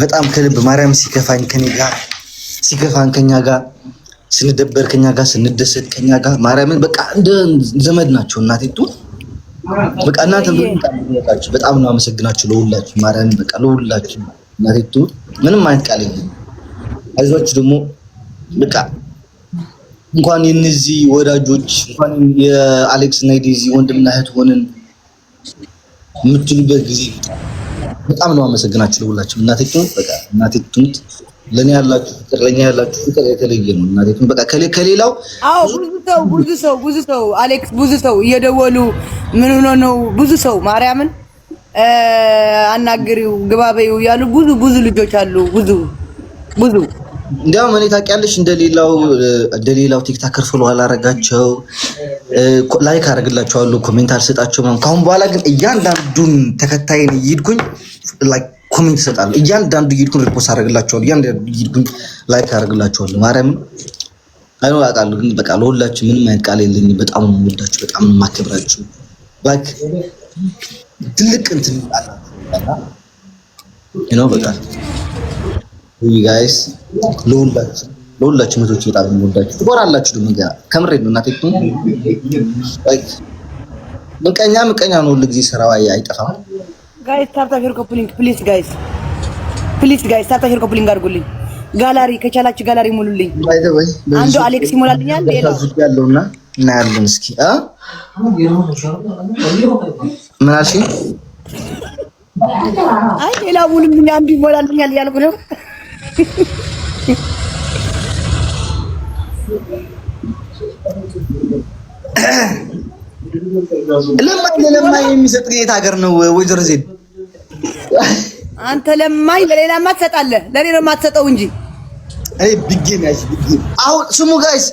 በጣም ከልብ ማርያም ሲከፋኝ ከኛ ጋር ስንደበር ከኛ ጋር ስንደሰት ከኛ ጋር ማርያምን በቃ እንደ ዘመድ ናቸው። እናቴቱ በቃ እናንተ በጣም ነው አመሰግናችሁ ለሁላችሁ ማርያምን በቃ ለሁላችሁ እናቴቱ ምንም አይነት ቃል የለም። አይዟችሁ ደግሞ በቃ እንኳን የነዚህ ወዳጆች እንኳን የአሌክስ እና የዴዚ ወንድምና እህት ሆነን የምትሉበት ጊዜ በጣም ነው አመሰግናችሁ ለሁላችሁ እናቴቱ በቃ እናቴቱ ለኔ ያላችሁ ፍቅር የተለየ ነው። እናቴቱ በቃ ከሌላው ብዙ ሰው አሌክስ ብዙ ሰው እየደወሉ ምን ሆኖ ነው ብዙ ሰው ማርያምን አናግሪው ግባበዩ ያሉ ብዙ ልጆች አሉ ብዙ እንዲያውም እኔ ታውቂያለሽ እንደሌላው ቲክታከር ፎሎ አላረጋቸው ላይክ አደርግላቸዋለሁ ኮሜንት አልሰጣቸው ማለት ካሁን በኋላ ግን እያንዳንዱን ተከታይን ይድኩኝ ላይክ ኮሜንት እሰጣለሁ እያንዳንዱ ይድኩኝ ሪፖስት አደርግላቸዋለሁ እያንዳንዱ ይድኩኝ ላይክ አደርግላቸዋለሁ ማርያም አይኖር አውቃለሁ ግን በቃ ለሁላችሁ ምንም አይነት ቃል የለኝም በጣም ነው የምወዳችሁ በጣም ነው የማከብራችሁ ላይክ ትልቅ እንትን አላችሁ you know በቃ you guys ለሁላችሁ መቶች በጣም ነው የምወዳችሁ ትቆራላችሁ ደግሞ ከምሬ ነው እናቴቱ ላይክ ምቀኛ ነው ሁሉ ጊዜ ስራው አይጠፋም ጋይስ ታርታሽር ኮፕሊንግ ፕሊዝ ጋይስ ታርታሽር ኮፕሊንግ አድርጉልኝ ጋላሪ ከቻላችሁ ጋላሪ ሙሉልኝ አንዱ አሌክስ ይሞላልኛል ሌላው ያለውና እናያለን እስኪ ምን አልሽ አይ ሌላው ሙሉልኝ አንዱ ይሞላልኛል ያልኩ ነው ለማይ የሚሰጥ የት ሀገር ነው ወይዘሮ ዜድ አንተ ለማይ ለሌላ ማትሰጣለህ ለኔ ነው ማትሰጠው እንጂ አይ ቢጌም አሁን ስሙ ጋይስ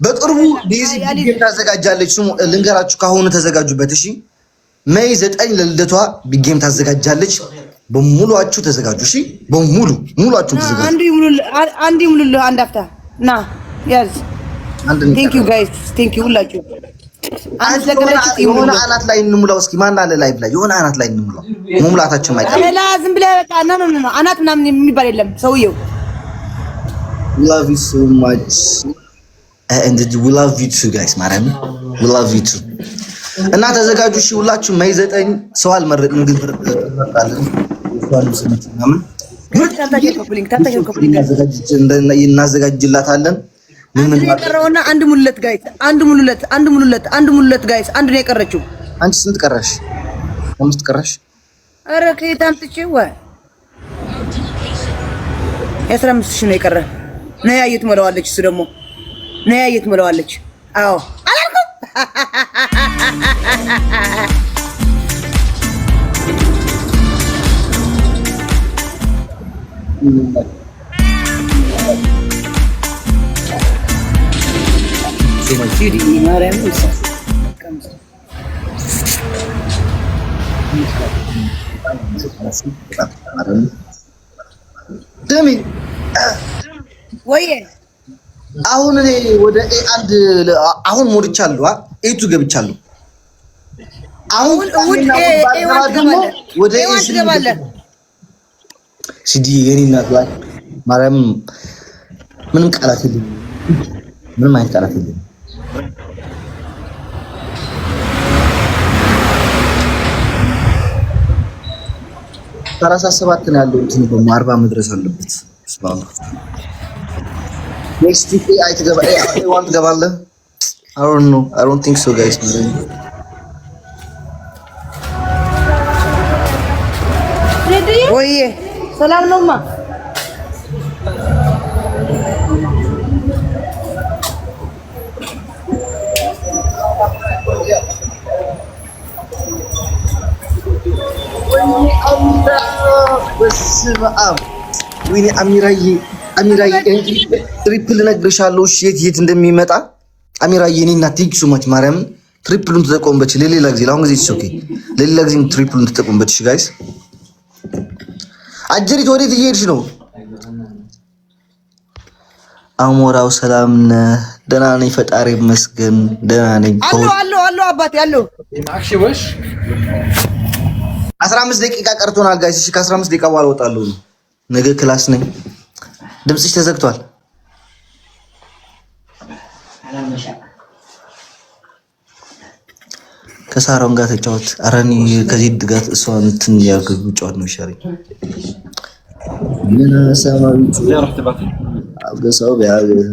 በቅርቡ ዲዚ ቢጌም ታዘጋጃለች ስሙ ልንገራችሁ ካሁኑ ተዘጋጁበት እሺ ሜይ 9 ለልደቷ ቢጌም ታዘጋጃለች በሙሉአችሁ ተዘጋጁ እሺ ሙሉአችሁ ተዘጋጁ አንድ ይሙሉልህ አንድ አፍታ ና ያዝ ቴንክ ዩ ጋይስ ቴንክ ዩ ሁላችሁ የሆነ አናት ላይ እንሙላው እስኪ ማን አለ ላይቭ ላይ የሆነ አናት ላይ እንሙላው መሙላታችን ማይቀር አላ ዝም ብለህ በቃ ና አናት ምናምን የሚባል የለም ሰውየው love you so much and we love you too guys ማርያም we love you too እና ተዘጋጁ እሺ ሁላችሁ ሜይ 9 ሰው አልመረጥንም ግን ተመርጣለን እሷን ስመት ምናምን ታታሽር ኮፕሊንግ እናዘጋጅላታለን ምን የቀረውና አንድ ሙሉለት ጋይስ አንድ ነው የቀረችው አንቺ ስንት ቀረሽ 5 ቀረሽ አረ ከየት አምጥቼው የ15 ነው የቀረ ነያየት መለዋለች እሱ ደግሞ ነያየት መለዋለች አዎ አላልኩም Judy Mariam Musa comes. ደሚ ወይ አሁን እኔ ወደ ኤ1 አሁን ሞድቻለሁ ኤቱ ገብቻለሁ አሁን ወደ ኤ ገባለ ሲዲ የኔና ላይ ማርያም ምንም ቃላት የለም ምንም አይነት ቃላት የለም ሰላሳ 7 ነው ያለው እንትን ደግሞ 40 መድረስ አለበት ስባው next week I want to ገባለ I don't think so guys ወይ ሰላም ነውማ በስመ አብ ወይኔ አሚራዬ ትሪፕል ነግርሻለሁ እሺ የት እንደሚመጣ አሚራዬ እኔና ቲንክ ሶ ማች ማርያም ትሪፕሉን ተጠቆምበት ለሌላ ጊዜ ለአሁን ጊዜ ኦኬ ለሌላ ጊዜ ትሪፕሉን ተጠቆምበት እሺ ጋይስ አጀሪት ወዴት እየሄድሽ ነው አሞራው ሰላም ደህና ነኝ ፈጣሪ ይመስገን ደህና ነኝ አሎ አባቴ አሎ አክሽወሽ 15 ደቂቃ ቀርቶናል ጋይስ እሺ ከ15 ደቂቃ በኋላ ወጣለሁ ነገ ክላስ ነኝ። ድምፅሽ ተዘግቷል። ከሳራውን ጋር ተጫወት። አረኒ ከዚህ ድጋት እሷ እንትን ያልከው ጫወት ነው ይሻለኝ። ምን ሰማዊ አገሳው ቢያገሳ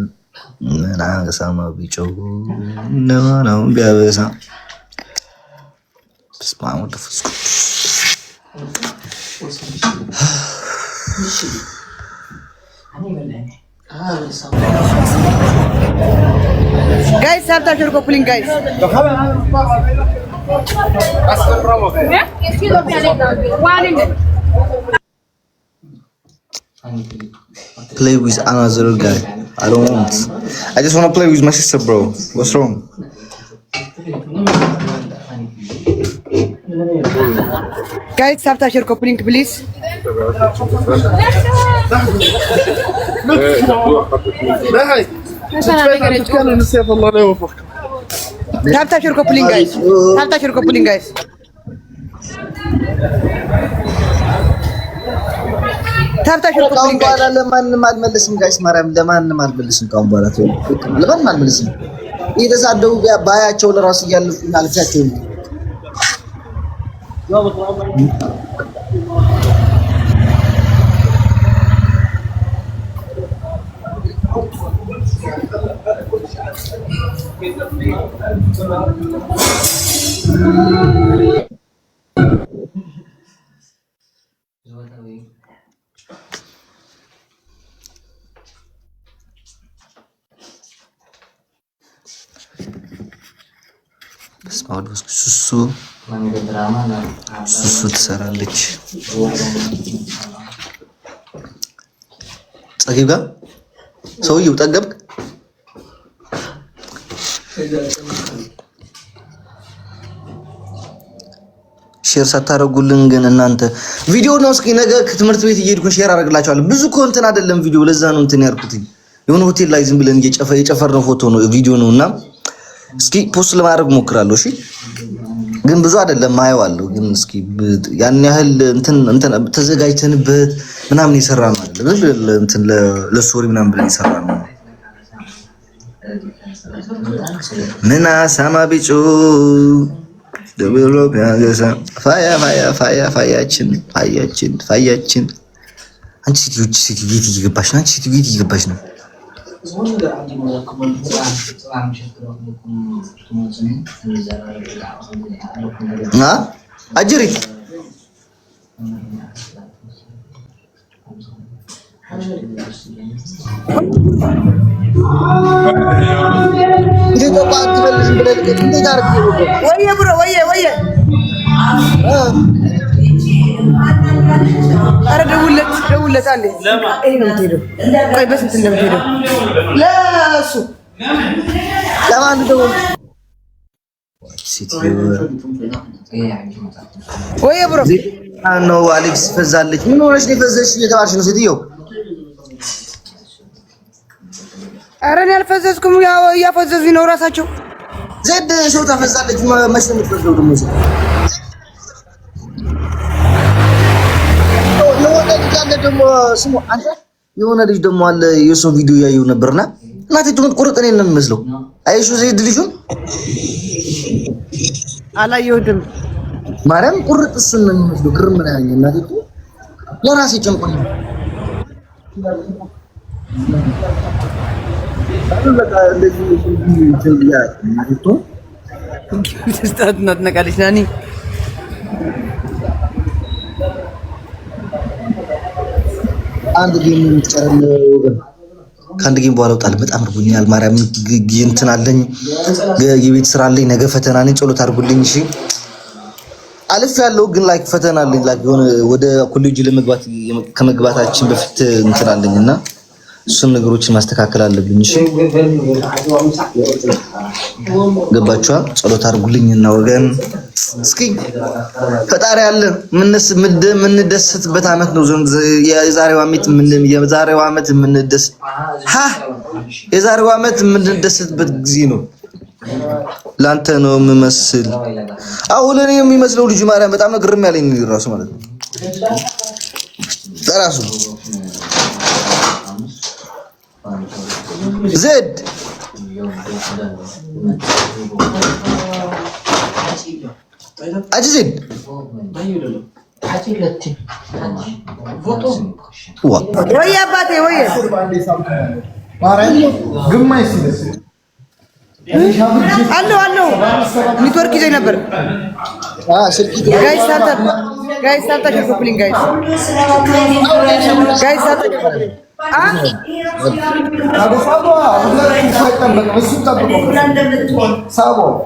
ምን አገሳማ ቢጮው ነው ቢያበሳ ስማሙ ተፈስኩ guys salta share coupling guys play with another guy. I don't want. I just want to play with my sister, bro. What's wrong? guys salta share coupling please. salta share coupling guys. salta share coupling guys. ታብታ ሽሮ ኮፕሊንግ ጋር ለማንም አልመልስም ጋይስ ማርያም ለማንም አልመልስም። ካሁን በኋላ ለማንም አልመልስም። እየተሳደቡ ባያቸው ለራሱ እያለፉኝ አልቻቸው ስማውድ ሱሱ ትሰራለች። ጸጊብ ጋር ሰውዬው ጠገብክ። ሼር ሳታረጉልን ግን እናንተ ቪዲዮ ነው። እስኪ ነገ ትምህርት ቤት እየሄድኩ ሼር አደርግላችኋለሁ። ብዙ እኮ እንትን አይደለም ቪዲዮ፣ ለዛ ነው እንትን ያርኩት። የሆነ ሆቴል ላይ ዝም ብለን የጨፈርነው ፎቶ ነው ቪዲዮ ነውና እስኪ ፖስት ለማድረግ ሞክራለሁ። እሺ ግን ብዙ አይደለም ማየዋለሁ። ግን እስኪ ያን ያህል እንትን ተዘጋጅተንበት ምናምን የሰራነው አይደለም። እንትን ለስቶሪ ምናምን ብለን የሰራነው ምና ሳማ ቢጩ ደብሎ ያገሳ ፋያችን አንቺ ሴትዮ ቤት እየገባሽ ነው። አንቺ ሴትዮ ቤት እየገባሽ ነው። አጅሪት ኧረ ደውለት አለ። ይሄ ነው የምትሄደው። ቆይ በስንት እንደምትሄደው ለእሱ ለማን ደውል ወይ ብሮ ነው አሌክስ ፈዛለች። ምን ሆነሽ ነው የፈዘሽ? እየተባልሽ ነው ሴትዮ። ኧረ እኔ አልፈዘዝኩም። እያፈዘዙኝ ነው እራሳቸው። ዘድ ሰው ተፈዛለች። መች ነው የምትፈዘው ደግሞ? የሆነ ልጅ ደግሞ አለ። የእሱን ቪዲዮ ያየው ነበርና እናቴ ትሙት ቁርጥ እኔን ነው የሚመስለው። አይሹ ዘይድ ልጁን አላየሁትም። ማርያም ቁርጥ እሱን ነው የሚመስለው። ግርም ነው ያለኝ እናቴ ለራሴ ጨንቆኝ በቃ እንደዚህ ትንቢያ እናቴ ተስታት እናትነቃለች ናኒ አንድ ጌም እንጨርል ወገን። ከአንድ ጌም በኋላ እወጣለሁ። በጣም እርቦኛል። ማርያም እንትን አለኝ፣ የቤት ስራ አለኝ። ነገ ፈተና ነኝ። ጸሎት አድርጉልኝ። እሺ አልፍ ያለው ግን ላይክ ፈተና አለኝ። ላይክ የሆነ ወደ ኮሌጅ ለመግባት ከመግባታችን በፊት እንትን አለኝና እሱን ነገሮችን ማስተካከል አለብኝ። እሺ ገባችኋ? ጸሎት አድርጉልኝና ወገን እስኪ ፈጣሪ አለ የምንደሰትበት አመት ነው። የዛሬው አመት የምንደሰትበት ጊዜ ነው። ላንተ ነው የምመስል። አሁን እኔ የሚመስለው ልጅ ማርያም በጣም ነው ግርም ያለኝ ራሱ ማለት ነው። ራሱ زد أجزد ويا باتي ويا الو نتورك زي نبر جايز سالتا كوبلين جايز سالتا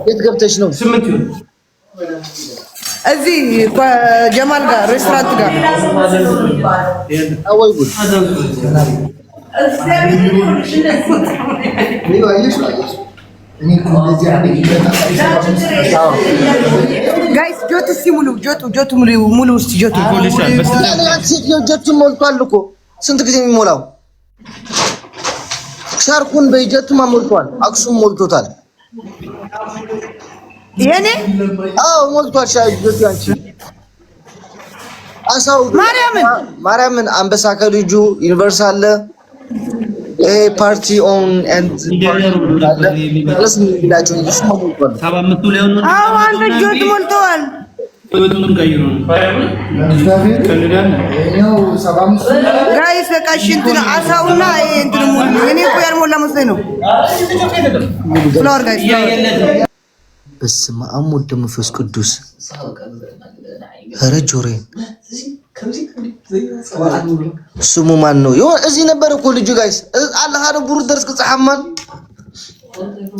የት ገብተሽ ነው? እዚህ ጀማል ጋር ሬስቶራንት ጋር አወይ ጉድ ጋይስ ጆቱ ሲሙሉ ጆቱ ሙሉ ውስጥ ጆቱ ሞልቷል እኮ ስንት ጊዜ የሚሞላው ሻርኩን በጀቱማ ሞልቷል። አክሱም ሞልቶታል። የኔ አዎ ሞልቷል። ሻርኩ አንቺ አሳው ማርያምን አንበሳ ከልጁ ዩኒቨርሳል አለ። ፓርቲ ኦን ኤንድ ለስ ሚላቸው እንጂ ሞልቷል። አዎ አንተ ጆቱ ሞልቷል። ጋይስ በቃ እንትን አሳውና እንትን ሙሉ እኔ እኮ ያልሞላ መስሎኝ ነው። ፍላወር ጋይስ በስመ አብ ወወልድ ወመንፈስ ቅዱስ ኧረ ጆሮዬን ስሙ ማን ነው? እዚህ ነበር እኮ ልጁ ጋይስ አላህ አረ ቡሩ ደርስ ከጻሐማን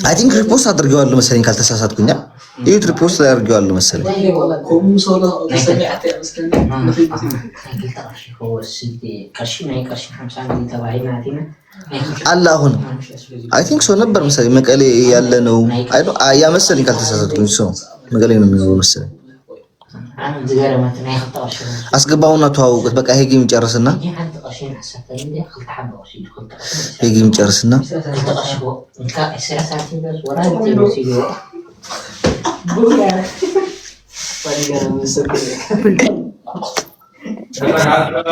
አይ ቲንክ ሪፖስት አድርጌዋለሁ መሰለኝ ካልተሳሳትኩኝ። ይሄ ሪፖስት አድርጌዋለሁ መሰለኝ። አላህ አሁን አይ ቲንክ ሶ ነበር መሰለኝ መቀሌ ያለ ነው። አይ ዶ ያ መሰለኝ ካልተሳሳትኩኝ ሶ መቀሌ ነው የሚኖረው መሰለኝ። አስገባውና ተዋውቁት በቃ ይሄ ጌም ጨርስና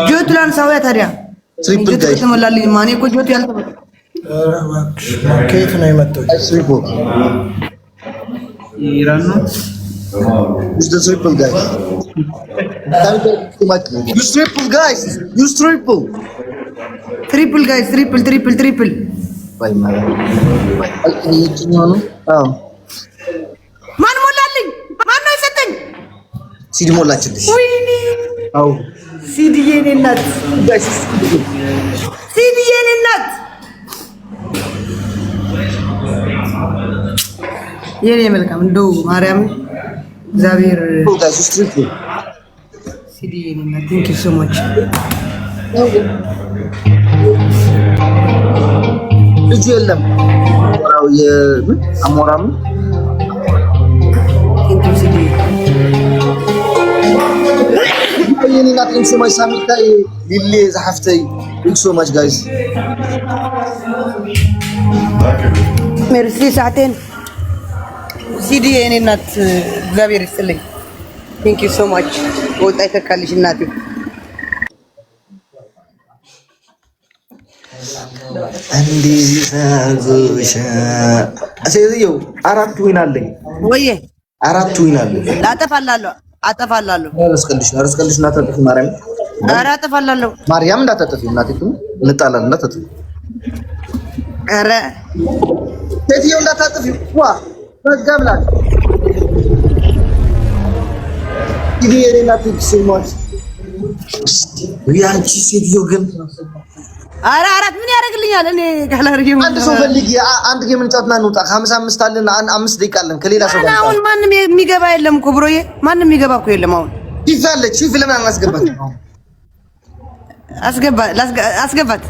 ጆቱ ላንሳውያ ታዲያ ትሪፕል ጋይስ ተመላልኝ ማን እኮ ጆቱ ያልተበ ከየት ነው የመጣው? ትሪፕል ኢራን ነው። use the triple guys use triple guys use triple ጋይስ ትሪፕል ባይ ማን ሞላልኝ? ማን ነው የሰጠኝ? ሲዲ ሞላችልሽ? ወይኔ አው ሲዲ የኔ እናት ሲዲ የኔ እናት የኔ መልካም እንደው ማርያም እግዚአብሔር ጋይስ use triple ሲዲ የኔ እናት ቴንክ ዩ ሶ ማች ልጁ የለም አሞራም ቴንክ ዩ ሲዲ የኔ እናት ቴንክ ዩ ሶ ማች ሳሚታይ ሊሊ ዘሐፍተይ ቴንክ ዩ ሶ ማች ጋይስ ሜርሲ ሰዓቴን ሲዲ የኔ እናት እግዚአብሔር ይስጥልኝ ቴንክ ዩ ሶ ማች ወጣ ይተካልሽ እናቴ እንዲህ ታጉሻ አሴዚዮ አራት ዊን አለኝ ወዬ አራት ዊን አለኝ አጠፋላለሁ አረስቀልሽ እንዳታጠፊ ማርያም ኧረ አጠፋላለሁ ማርያም እንዳታጠፊ እናቴቱ እንጣላለን እንዳታጠፊ ኧረ ሴትዮ እንዳታጠፊ ዋ በጋብላል ይሄ የኔና ትክስሞት ያንቺ ሴትዮ ግን ኧረ አራት ምን ያደርግልኛል? እኔ ጋላሪ አንድ ሰው ፈልጊ አንድ ጌም እንጫወትና እንውጣ። 55 አለን 5 ደቂቃ አለን ከሌላ ሰው ጋር አሁን ማንም የሚገባ የለም እኮ ብሮዬ ማንም የሚገባ እኮ የለም አሁን ይዛለች ለምን አናስገባት? አስገባት